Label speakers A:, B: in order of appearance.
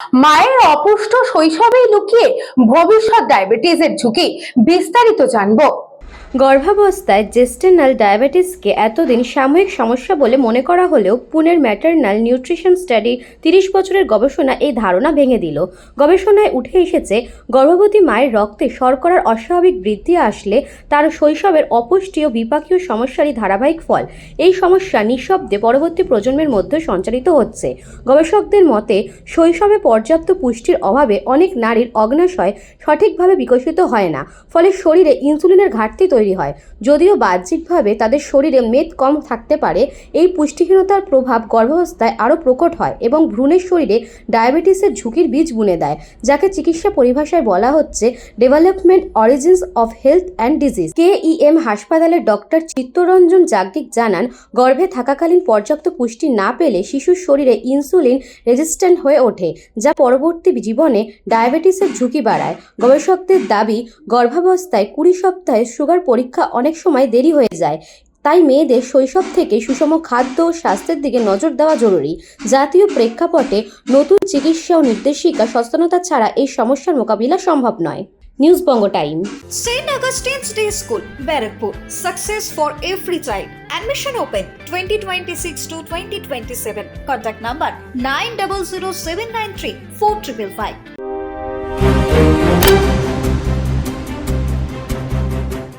A: মায়ের অপুষ্ট শৈশবেই লুকিয়ে ভবিষ্যৎ ডায়াবেটিসের ঝুঁকি, বিস্তারিত জানবো।
B: গর্ভাবস্থায় জেস্টেনাল ডায়াবেটিসকে এতদিন সাময়িক সমস্যা বলে মনে করা হলেও পুনের ম্যাটারনাল নিউট্রিশন স্টাডি 30 বছরের গবেষণা এই ধারণা ভেঙে দিল। গবেষণায় উঠে এসেছে, গর্ভবতী মায়ের রক্তে শর্করার অস্বাভাবিক বৃদ্ধি আসলে তার শৈশবের অপুষ্টি ও বিপাকীয় সমস্যারই ধারাবাহিক ফল। এই সমস্যা নিঃশব্দে পরবর্তী প্রজন্মের মধ্যে সঞ্চারিত হচ্ছে। গবেষকদের মতে, শৈশবে পর্যাপ্ত পুষ্টির অভাবে অনেক নারীর অগ্নাশয় সঠিকভাবে বিকশিত হয় না, ফলে শরীরে ইনসুলিনের ঘাটতি তৈরি হয়। যদিও বাহ্যিকভাবে তাদের শরীরে মেদ কম থাকতে পারে, এই পুষ্টিহীনতার প্রভাব গর্ভাবস্থায় আরও প্রকট হয় এবং ভ্রূণের শরীরে ডায়াবেটিসের ঝুঁকির বীজ বুনে দেয়, যাকে চিকিৎসা পরিভাষায় বলা হচ্ছে development origins of health and disease. KEM হাসপাতালের ডক্টর চিত্তরঞ্জন যাজ্ঞিক জানান, গর্ভে থাকাকালীন পর্যাপ্ত পুষ্টি না পেলে শিশুর শরীরে ইনসুলিন রেজিস্ট্যান্ট হয়ে ওঠে, যা পরবর্তী জীবনে ডায়াবেটিসের ঝুঁকি বাড়ায়। গবেষকদের দাবি, গর্ভাবস্থায় 20 সপ্তাহে সুগার পরীক্ষা অনেক সময় দেরি হয়ে যায়। তাই মেয়েদের শৈশব থেকে সুষম খাদ্য ও স্বাস্থ্যের দিকে নজর দেওয়া জরুরি। জাতীয় প্রেক্ষাপটে নতুন চিকিৎসা ও নির্দেশিকা সচেতনতা ছাড়া এই সমস্যার মোকাবিলা সম্ভব নয়। News Banga time.
C: St. Augustine's Day School, Barakpur. Success for every child. Admission open 2026 to 2027. Contact number 900793 4555.